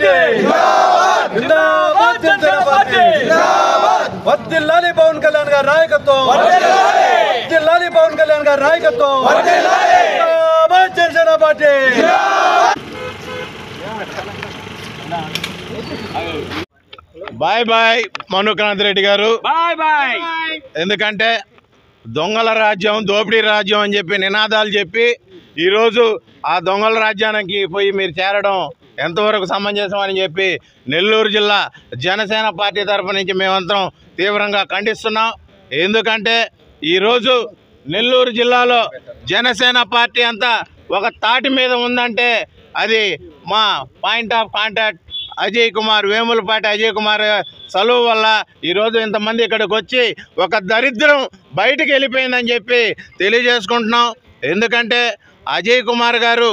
Party జిందాబాద్ Janasena party వర్ధిల్లాలి పవన్ కళ్యాణ్ గారి నాయకత్వం వర్ధిల్లాలి పవన్ కళ్యాణ్ గారి నాయకత్వం జిందాబాద్ Janasena party bye bye Manukranth Reddy garu bye bye ఎందుకంటే దొంగల రాజ్యం దోపిడీ రాజ్యం అని చెప్పి నినాదాలు చెప్పి ఈరోజు ఆ దొంగల రాజ్యానికి పోయి మీరు చేరడం ఎంతవరకు సమంజసం అని చెప్పి నెల్లూరు జిల్లా జనసేన పార్టీ తరఫు నుంచి మేమంతరం తీవ్రంగా ఖండిస్తున్నాం. ఎందుకంటే ఈరోజు నెల్లూరు జిల్లాలో జనసేన పార్టీ అంతా ఒక తాటి మీద ఉందంటే అది మా point of contact Ajay Kumar Vemulapati Ajay Kumar సలువు వల్ల ఈరోజు ఇంతమంది ఇక్కడికి వచ్చి ఒక దరిద్రం బయటికి వెళ్ళిపోయిందని చెప్పి తెలియజేసుకుంటున్నాం. ఎందుకంటే అజయ్ కుమార్ గారు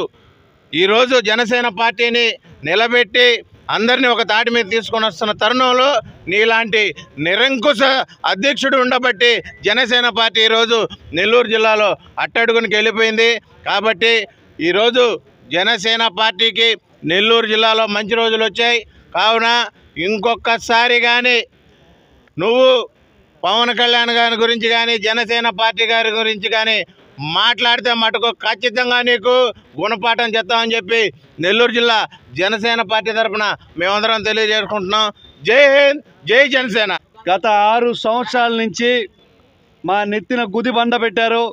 ఈరోజు జనసేన పార్టీని నిలబెట్టి అందరినీ ఒక తాటి మీద తీసుకొని వస్తున్న తరుణంలో నీలాంటి నిరంకుశ అధ్యక్షుడు ఉండబట్టి జనసేన పార్టీ ఈరోజు నెల్లూరు జిల్లాలో అట్టడుగునికి వెళ్ళిపోయింది. కాబట్టి ఈరోజు జనసేన పార్టీకి నెల్లూరు జిల్లాలో మంచి రోజులు వచ్చాయి. కావున ఇంకొకసారి కానీ నువ్వు పవన్ కళ్యాణ్ గారి గురించి కానీ జనసేన పార్టీ గారి గురించి కానీ మాట్లాడితే మటుకు ఖచ్చితంగా నీకు గుణపాఠం చెప్తామని చెప్పి నెల్లూరు జిల్లా జనసేన పార్టీ తరఫున మేమందరం తెలియజేసుకుంటున్నాం. జై హింద్, జై జనసేన. గత 6 సంవత్సరాల నుంచి మా నెత్తిన గుది బండ పెట్టారు.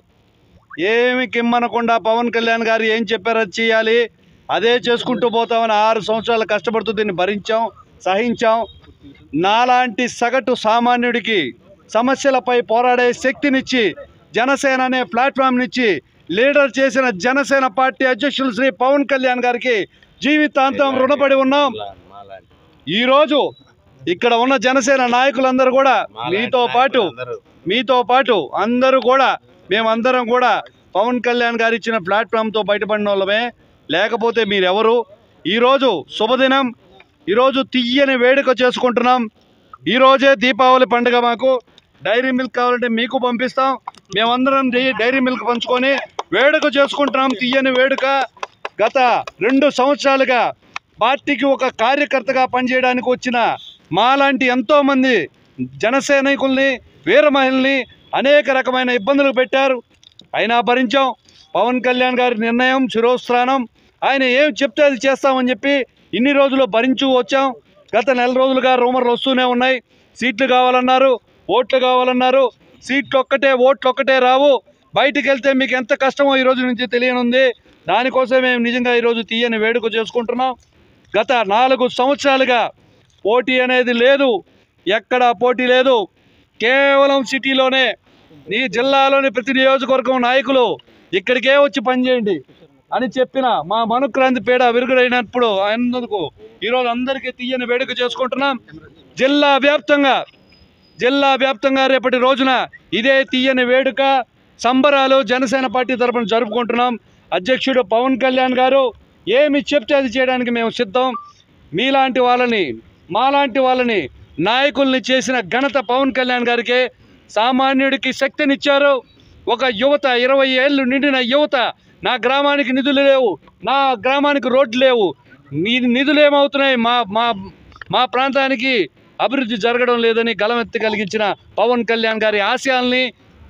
ఏమి కిమ్మనకుండా పవన్ కళ్యాణ్ గారు ఏం చెప్పారో చేయాలి, అదే చేసుకుంటూ పోతామని 6 సంవత్సరాలు కష్టపడుతూ దీన్ని భరించాం, సహించాం. నాలాంటి సగటు సామాన్యుడికి సమస్యలపై పోరాడే శక్తినిచ్చి జనసేన అనే ప్లాట్ఫామ్నిచ్చి లీడర్ చేసిన జనసేన పార్టీ అధ్యక్షులు శ్రీ పవన్ కళ్యాణ్ గారికి జీవితాంతం రుణపడి ఉన్నాం. ఈరోజు ఇక్కడ ఉన్న జనసేన నాయకులందరూ కూడా మీతో పాటు అందరూ కూడా మేమందరం కూడా పవన్ కళ్యాణ్ గారు ఇచ్చిన ప్లాట్ఫామ్తో బయటపడిన వాళ్ళమే. లేకపోతే మీరెవరు? ఈరోజు శుభదినం, ఈరోజు తీయని వేడుక చేసుకుంటున్నాం. ఈరోజే దీపావళి పండుగ. మాకు డైరీ మిల్క్ కావాలంటే మీకు పంపిస్తాం. మేమందరం డైరీ మిల్క్ పంచుకొని వేడుక చేసుకుంటున్నాం, తీయని వేడుక. గత 2 సంవత్సరాలుగా పార్టీకి ఒక కార్యకర్తగా పనిచేయడానికి వచ్చిన మాలాంటి ఎంతోమంది జనసైనికుల్ని, వీర మహిళల్ని అనేక రకమైన ఇబ్బందులు పెట్టారు. అయినా భరించాం. పవన్ కళ్యాణ్ గారి నిర్ణయం శిరోస్థానం. ఆయన ఏం చెప్తే అది చేస్తామని చెప్పి ఇన్ని రోజులు భరించు వచ్చాం. గత నెల రోజులుగా రూమర్లు వస్తూనే ఉన్నాయి. సీట్లు కావాలన్నారు, ఓట్లు కావాలన్నారు. సీట్లు ఒక్కటే, ఓట్లు ఒక్కటే రావు. బయటికి వెళ్తే మీకు ఎంత కష్టమో ఈరోజు నుంచి తెలియనుంది. దానికోసమే మేము నిజంగా ఈరోజు తీయని వేడుక చేసుకుంటున్నాం. గత 4 సంవత్సరాలుగా పోటీ అనేది లేదు, ఎక్కడా పోటీ లేదు. కేవలం సిటీలోనే, నీ జిల్లాలోని ప్రతి నియోజకవర్గం నాయకులు ఇక్కడికే వచ్చి పనిచేయండి అని చెప్పిన మా మనుక్రాంతి పేడ విరుగుడైనప్పుడు అందుకు ఈరోజు అందరికీ తీయని వేడుక చేసుకుంటున్నాం. జిల్లా వ్యాప్తంగా రేపటి రోజున ఇదే తీయని వేడుక సంబరాలు జనసేన పార్టీ తరఫున జరుపుకుంటున్నాం. అధ్యక్షుడు పవన్ కళ్యాణ్ గారు ఏమి చెప్తే అది చేయడానికి మేము సిద్ధం. మీలాంటి వాళ్ళని, మాలాంటి వాళ్ళని నాయకుల్ని చేసిన ఘనత పవన్ కళ్యాణ్ గారికే. సామాన్యుడికి శక్తినిచ్చారు. ఒక యువత, 20 ఏళ్ళు నిండిన యువత, నా గ్రామానికి నిధులు లేవు, నా గ్రామానికి రోడ్లు లేవు, నిధులు ఏమవుతున్నాయి, మా ప్రాంతానికి అభివృద్ధి జరగడం లేదని గలమెత్తి కలిగించిన పవన్ కళ్యాణ్ గారి ఆశయాల్ని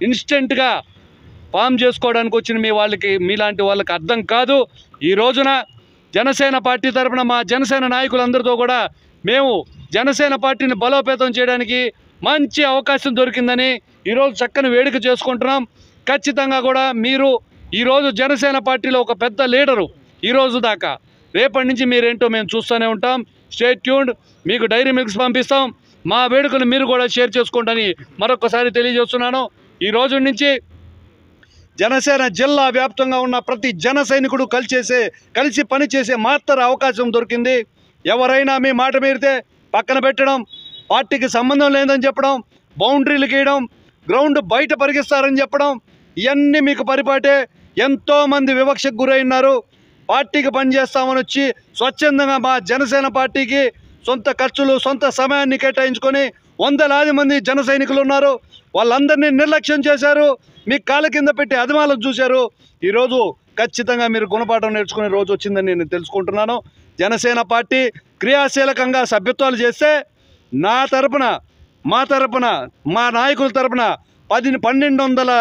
ఇన్స్టెంట్గా ఫామ్ చేసుకోవడానికి వచ్చిన మీలాంటి వాళ్ళకి అర్థం కాదు. ఈ రోజున జనసేన పార్టీ తరఫున మా జనసేన నాయకులందరితో కూడా మేము జనసేన పార్టీని బలోపేతం చేయడానికి మంచి అవకాశం దొరికిందని ఈరోజు చక్కని వేడుక చేసుకుంటున్నాం. ఖచ్చితంగా కూడా మీరు ఈరోజు జనసేన పార్టీలో ఒక పెద్ద లీడరు ఈరోజు దాకా. రేపటి నుంచి మీరేంటో మేము చూస్తూనే ఉంటాం. Stay tuned. మీకు డైరీ మిల్క్స్ పంపిస్తాం. మా వేడుకను మీరు కూడా షేర్ చేసుకోండి మరొకసారి తెలియజేస్తున్నాను. ఈ రోజు నుంచి జనసేన జిల్లా వ్యాప్తంగా ఉన్న ప్రతి జన సైనికుడు కలిసి పనిచేసే మాత్ర అవకాశం దొరికింది. ఎవరైనా మీ మాట మీరితే పక్కన పెట్టడం, పార్టీకి సంబంధం లేదని చెప్పడం, బౌండరీలు గీయడం, గ్రౌండ్ బయట పరిగిస్తారని చెప్పడం, ఇవన్నీ మీకు పరిపాటే. ఎంతోమంది వివక్షకు గురైనారు. పార్టీకి పనిచేస్తామని వచ్చి స్వచ్ఛందంగా మా జనసేన పార్టీకి సొంత ఖర్చులు, సొంత సమయాన్ని కేటాయించుకొని వందలాది మంది జన సైనికులు ఉన్నారు. వాళ్ళందరినీ నిర్లక్ష్యం చేశారు. మీ కాళ్ళ కింద పెట్టి అదిమాలను చూశారు. ఈరోజు ఖచ్చితంగా మీరు గుణపాఠం నేర్చుకునే రోజు వచ్చిందని నేను తెలుసుకుంటున్నాను. జనసేన పార్టీ క్రియాశీలకంగా సభ్యత్వాలు చేస్తే నా తరపున మా నాయకుల తరపున 1200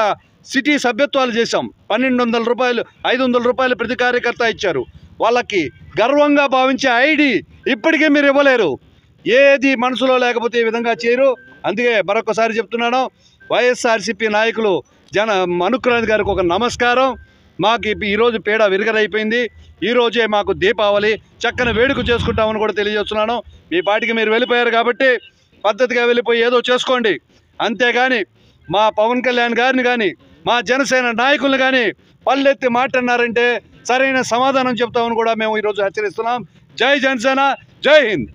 సిటీ సభ్యత్వాలు చేశాం. 1200 రూపాయలు 500 రూపాయలు ప్రతి కార్యకర్త ఇచ్చారు. వాళ్ళకి గర్వంగా భావించే ఐడి ఇప్పటికే మీరు ఇవ్వలేరు. ఏది మనసులో లేకపోతే ఈ విధంగా చేయరు. అందుకే మరొకసారి చెప్తున్నాను, వైఎస్ఆర్సీపీ నాయకులు అనుక్రాంతి గారికి ఒక నమస్కారం. మాకు ఈరోజు పీడ విరగరైపోయింది. ఈరోజే మాకు దీపావళి చక్కని వేడుక చేసుకుంటామని కూడా తెలియజేస్తున్నాను. మీ పాటికి మీరు వెళ్ళిపోయారు కాబట్టి పద్ధతిగా వెళ్ళిపోయి ఏదో చేసుకోండి. అంతేగాని మా పవన్ కళ్యాణ్ గారిని కానీ మా జనసేన నాయకులను కానీ పల్లెత్తి మాట్లాడినారంటే సరైన సమాధానం చెప్తామని కూడా మేము ఈరోజు హెచ్చరిస్తున్నాం. జై జనసేన, జై హింద్.